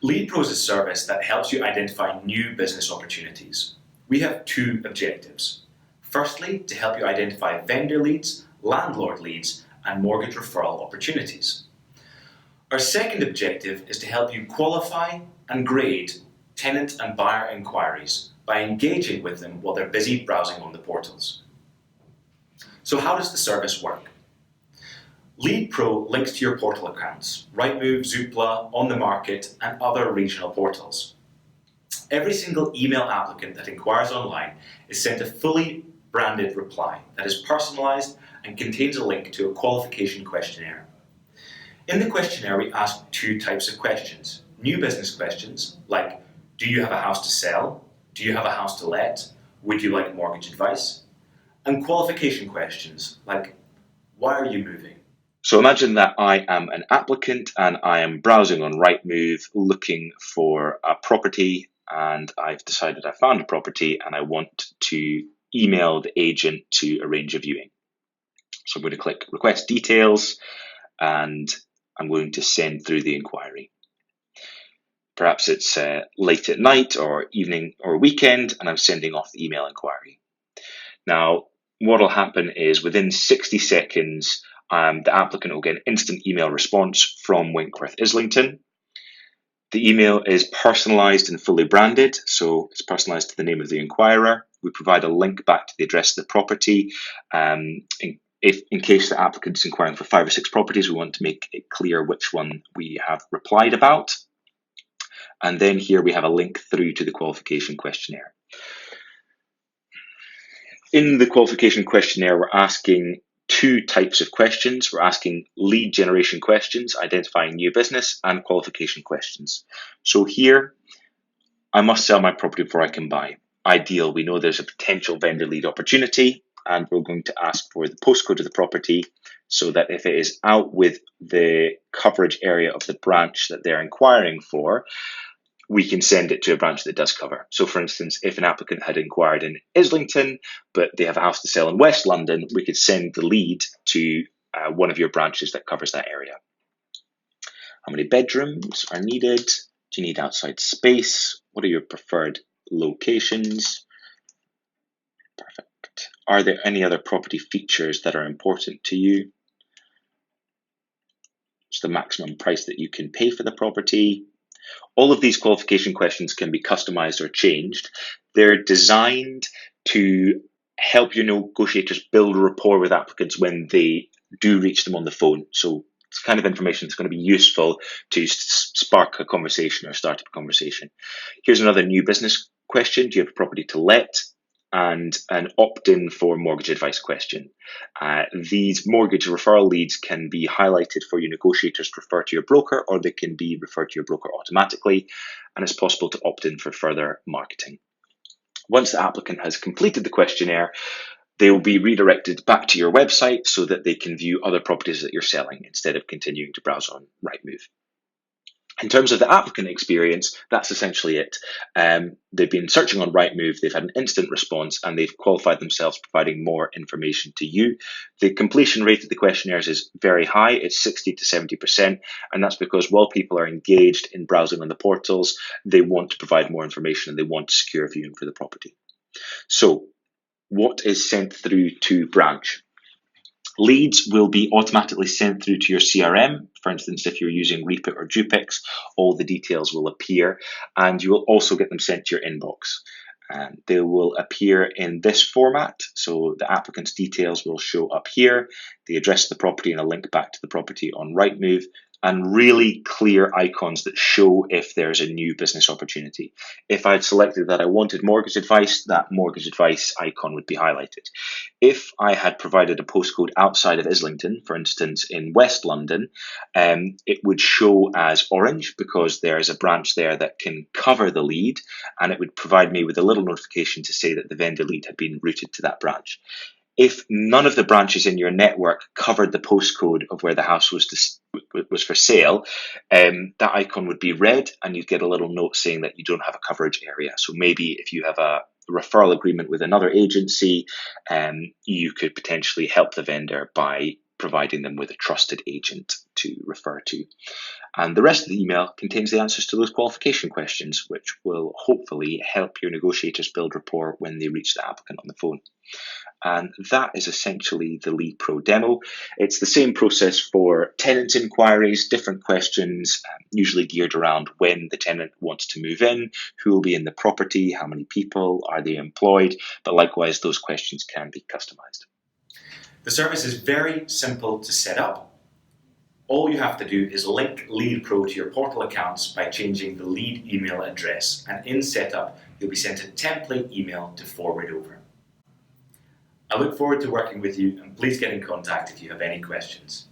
LeadPro is a service that helps you identify new business opportunities. We have two objectives. Firstly, to help you identify vendor leads, landlord leads, and mortgage referral opportunities. Our second objective is to help you qualify and grade tenant and buyer inquiries by engaging with them while they're busy browsing on the portals. So how does the service work? LeadPro links to your portal accounts, Rightmove, Zoopla, On the Market, and other regional portals. Every single email applicant that inquires online is sent a fully branded reply that is personalised and contains a link to a qualification questionnaire. In the questionnaire, we ask two types of questions. New business questions, like, do you have a house to sell? Do you have a house to let? Would you like mortgage advice? And qualification questions, like, why are you moving? So imagine that I am an applicant and I am browsing on Rightmove looking for a property, and I've decided I found a property and I want to email the agent to arrange a viewing. So I'm going to click request details and I'm going to send through the inquiry. Perhaps it's late at night or evening or weekend and I'm sending off the email inquiry. Now, what will happen is within 60 seconds, the applicant will get an instant email response from Winkworth Islington. The email is personalised and fully branded, so it's personalised to the name of the inquirer. We provide a link back to the address of the property. In case the applicant is inquiring for 5 or 6 properties, we want to make it clear which one we have replied about. And then here we have a link through to the qualification questionnaire. In the qualification questionnaire, we're asking two types of questions. We're asking lead generation questions, identifying new business, and qualification questions. So here, I must sell my property before I can buy. Ideal, we know there's a potential vendor lead opportunity, and we're going to ask for the postcode of the property so that if it is out with the coverage area of the branch that they're inquiring for, we can send it to a branch that does cover. So for instance, if an applicant had inquired in Islington, but they have a house to sell in West London, we could send the lead to one of your branches that covers that area. How many bedrooms are needed? Do you need outside space? What are your preferred locations? Perfect. Are there any other property features that are important to you? What's the maximum price that you can pay for the property? All of these qualification questions can be customized or changed. They're designed to help your negotiators build rapport with applicants when they do reach them on the phone. So it's kind of information that's going to be useful to spark a conversation or start a conversation. Here's another new business question. Do you have a property to let? And an opt-in for mortgage advice question. These mortgage referral leads can be highlighted for your negotiators to refer to your broker, or they can be referred to your broker automatically, and it's possible to opt in for further marketing. Once the applicant has completed the questionnaire, they will be redirected back to your website so that they can view other properties that you're selling instead of continuing to browse on Rightmove. In terms of the applicant experience, that's essentially it. They've been searching on Rightmove, they've had an instant response, and they've qualified themselves providing more information to you. The completion rate of the questionnaires is very high, it's 60 to 70%, and that's because while people are engaged in browsing on the portals, they want to provide more information and they want to secure a viewing for the property. So, what is sent through to branch? Leads will be automatically sent through to your CRM. For instance, if you're using Reapit or Dupix, all the details will appear, and you will also get them sent to your inbox. They will appear in this format, so the applicant's details will show up here, the address of the property and a link back to the property on Rightmove, and really clear icons that show if there's a new business opportunity. If I'd selected that I wanted mortgage advice, that mortgage advice icon would be highlighted. If I had provided a postcode outside of Islington, for instance in West London, it would show as orange because there is a branch there that can cover the lead, and it would provide me with a little notification to say that the vendor lead had been routed to that branch. If none of the branches in your network covered the postcode of where the house was for sale, that icon would be red and you'd get a little note saying that you don't have a coverage area. So maybe if you have a referral agreement with another agency, you could potentially help the vendor by providing them with a trusted agent to refer to. And the rest of the email contains the answers to those qualification questions, which will hopefully help your negotiators build rapport when they reach the applicant on the phone. And that is essentially the LeadPro demo. It's the same process for tenant inquiries, different questions, usually geared around when the tenant wants to move in, who will be in the property, how many people, are they employed, but likewise those questions can be customized. The service is very simple to set up. All you have to do is link LeadPro to your portal accounts by changing the lead email address, and in setup you'll be sent a template email to forward over. I look forward to working with you, and please get in contact if you have any questions.